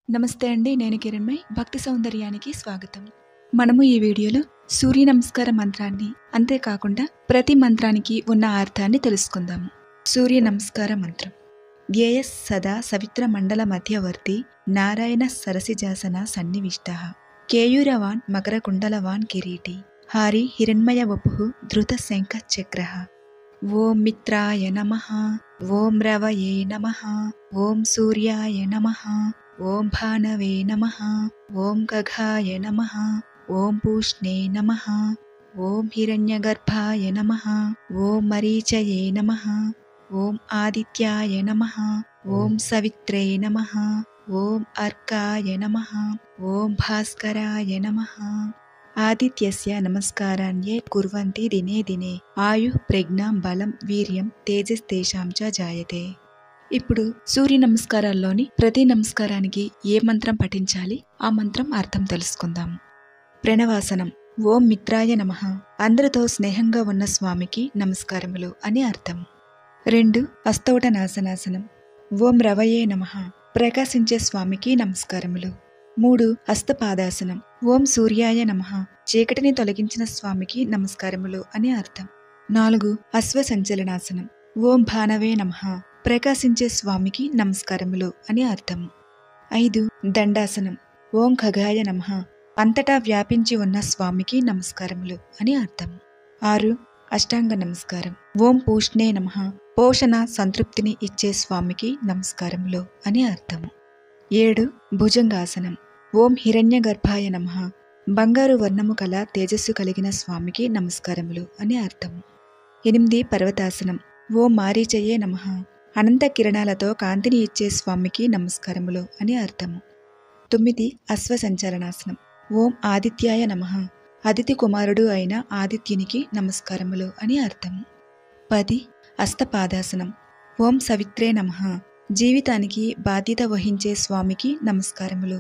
నమస్తే అండి. నేను కిరణ్మయ్. భక్తి సౌందర్యానికి స్వాగతం. మనము ఈ వీడియోలో సూర్య నమస్కార మంత్రాన్ని, అంతేకాకుండా ప్రతి మంత్రానికి ఉన్న అర్థాన్ని తెలుసుకుందాము. సూర్య నమస్కార మంత్రం. ధ్యేయ సదా సవిత్ర మండల మధ్యవర్తి నారాయణ సరసిజాసన సన్నివిష్టః కేయూరవాన్ మకర కుండలవాన్ కిరీటి హారి హిరణ్మయ వపుః ధృత శంఖ చక్రః. ఓం మిత్రాయ నమః. ఓం రవయే నమః. ఓం సూర్యాయ నమః. ఓం భానవే నమః. ఓం ఖగాయ నమః. ఓం పూష్ణే నమః. ఓం హిరణ్యగర్భాయ నమః. ఓం మరీచయే నమః. ఓం ఆదిత్యాయ నమః. ఓం సవిత్రే నమః. ఓం అర్కాయ నమః. ఓం భాస్కరాయ నమః. ఆదిత్యస్య నమస్కారాన్యే కుర్వంతి దినే దినే ఆయుః ప్రజ్ఞాం బలం వీర్యం తేజస్తేషాం చ జాయతే. ఇప్పుడు సూర్య నమస్కారాల్లోని ప్రతి నమస్కారానికి ఏ మంత్రం పఠించాలి, ఆ మంత్రం అర్థం తెలుసుకుందాం. ప్రణవాసనం. ఓం మిత్రాయ నమః. అందరితో స్నేహంగా ఉన్న స్వామికి నమస్కారములు అని అర్థం. 2. హస్తౌటనాసనాసనం. ఓం రవయే నమః. ప్రకాశించే స్వామికి నమస్కారములు. 3. హస్తపాదాసనం. ఓం సూర్యాయ నమః. చీకటిని తొలగించిన స్వామికి నమస్కారములు అని అర్థం. 4. అశ్వసంచలనాసనం. ఓం భానవే నమః. ప్రకాశించే స్వామికి నమస్కారములు అని అర్థం. 5. దండాసనం. ఓం ఖగాయ నమః. అంతటా వ్యాపించి ఉన్న స్వామికి నమస్కారములు అని అర్థం. 6. అష్టాంగ నమస్కారం. ఓం పూష్ణే నమః. పోషణ సంతృప్తిని ఇచ్చే స్వామికి నమస్కారములు అని అర్థం. 7. భుజంగాసనం. ఓం హిరణ్యగర్భాయ నమః. బంగారు వర్ణము కల తేజస్సు కలిగిన స్వామికి నమస్కారములు అని అర్థం. 8. పర్వతాసనం. ఓం మారీచయే నమః. అనంత కిరణాలతో కాంతిని ఇచ్చే స్వామికి నమస్కారములు అని అర్థము. 9. అశ్వసంచలనాసనం. ఓం ఆదిత్యాయ నమః. అదితి కుమారుడు అయిన ఆదిత్యునికి నమస్కారములు అని అర్థం. 10. హస్తపాదాసనం. ఓం సవిత్రే నమః. జీవితానికి బాధ్యత వహించే స్వామికి నమస్కారములు.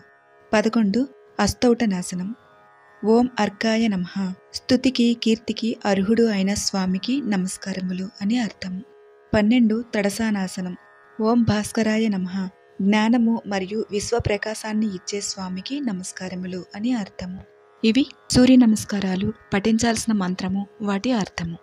11. హస్తౌటనాసనం. ఓం అర్కాయ నమః. స్తుతికి కీర్తికి అర్హుడు అయిన స్వామికి నమస్కారములు అని అర్థం. 12. తడసానాసనం. ఓం భాస్కరాయ నమః. జ్ఞానము మరియు విశ్వప్రకాశాన్ని ఇచ్చే స్వామికి నమస్కారములు అని అర్థము. ఇవి సూర్య నమస్కారాలు, పఠించాల్సిన మంత్రము, వాటి అర్థము.